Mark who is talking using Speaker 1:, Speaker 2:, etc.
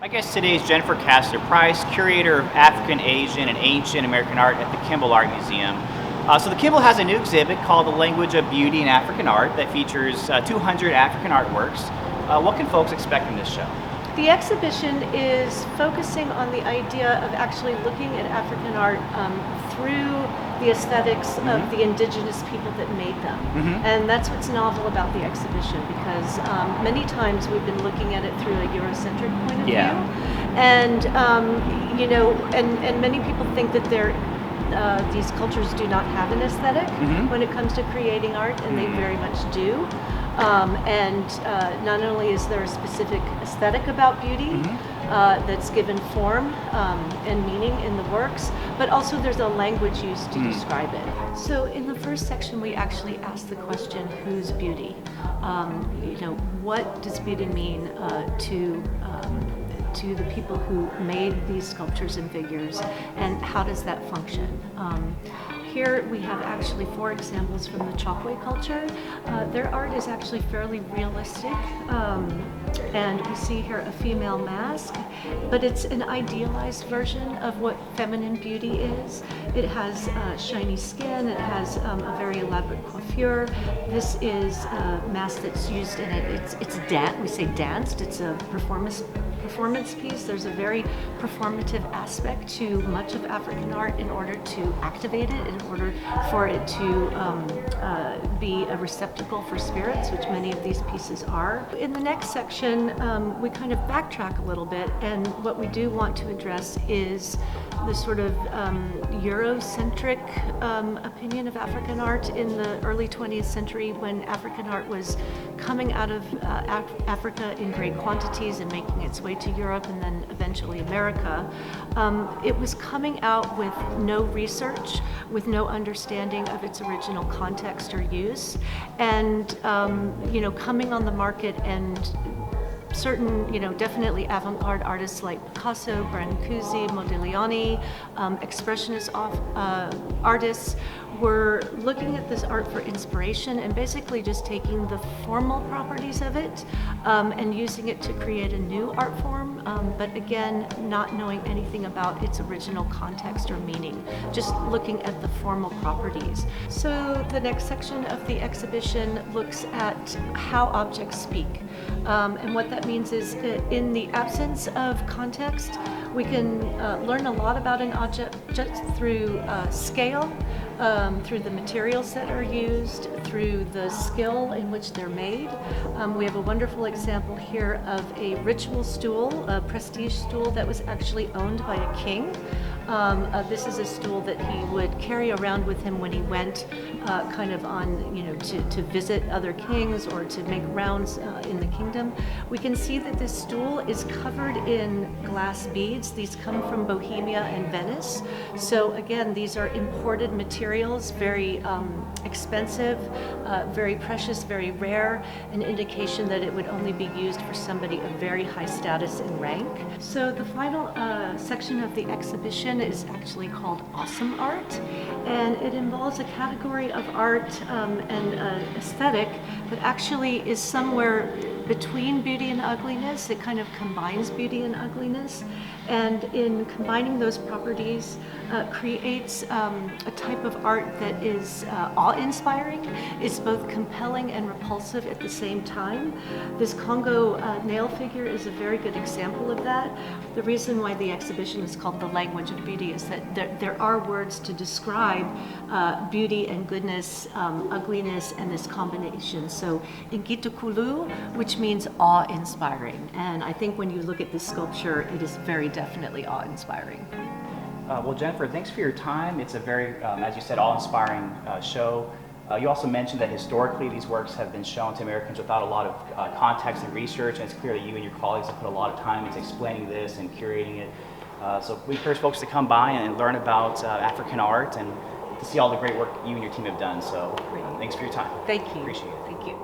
Speaker 1: My guest today is Jennifer Castor-Price, curator of African, Asian, and Ancient American art at the Kimbell Art Museum. So the Kimbell has a new exhibit called The Language of Beauty in African Art that features 200 African artworks. What can folks expect from this show?
Speaker 2: The exhibition is focusing on the idea of actually looking at African art through the aesthetics of the indigenous people that made them. And that's what's novel about the exhibition, because many times we've been looking at it through a Eurocentric point of view. And, and many people think that these cultures do not have an aesthetic when it comes to creating art, and they very much do. Not only is there a specific aesthetic about beauty that's given form and meaning in the works, but also there's a language used to describe it. So in the first section, we actually asked the question, whose beauty? What does beauty mean to the people who made these sculptures and figures, and how does that function? Here we have actually 4 examples from the Chokwe culture. Their art is actually fairly realistic, and we see here a female mask, but it's an idealized version of what feminine beauty is. It has shiny skin, it has a very elaborate coiffure. This is a mask that's used in it. We say danced, it's a performance piece. There's a very performative aspect to much of African art in order to activate it, in order for it to be a receptacle for spirits, which many of these pieces are. In the next section, we kind of backtrack a little bit, and what we do want to address is the sort of Eurocentric opinion of African art in the early 20th century, when African art was coming out of Africa in great quantities and making its way to Europe and then eventually America. It was coming out with no research, with no understanding of its original context or use, and coming on the market, and certain, definitely avant-garde artists like Picasso, Brancusi, Modigliani, expressionist artists were looking at this art for inspiration and basically just taking the formal properties of it and using it to create a new art form, but again, not knowing anything about its original context or meaning, just looking at the formal properties. So the next section of the exhibition looks at how objects speak. And what that means is, in the absence of context, we can learn a lot about an object just through scale, through the materials that are used, through the skill in which they're made. We have a wonderful example here of a ritual stool, a prestige stool that was actually owned by a king. This is a stool that he would carry around with him when he went kind of on, to visit other kings or to make rounds in the kingdom. We can see that this stool is covered in glass beads. These come from Bohemia and Venice. So again, these are imported materials, very expensive, very precious, very rare, an indication that it would only be used for somebody of very high status and rank. So the final section of the exhibition is actually called Awesome Art, and it involves a category of art and aesthetic that actually is somewhere between beauty and ugliness. It kind of combines beauty and ugliness, and in combining those properties creates a type of art that is awe-inspiring. It's both compelling and repulsive at the same time. This Congo nail figure is a very good example of that. The reason why the exhibition is called The Language of Beauty is that there are words to describe beauty and goodness, ugliness, and this combination. So Ingitukulu, which means awe-inspiring. And I think when you look at this sculpture, it is very definitely awe-inspiring.
Speaker 1: Well, Jennifer, thanks for your time. It's a very, as you said, awe-inspiring show. You also mentioned that historically these works have been shown to Americans without a lot of context and research, and it's clear that you and your colleagues have put a lot of time into explaining this and curating it. So we encourage folks to come by and learn about African art and to see all the great work you and your team have done. So thanks for your time.
Speaker 2: Thank you.
Speaker 1: Appreciate it.
Speaker 2: Thank you.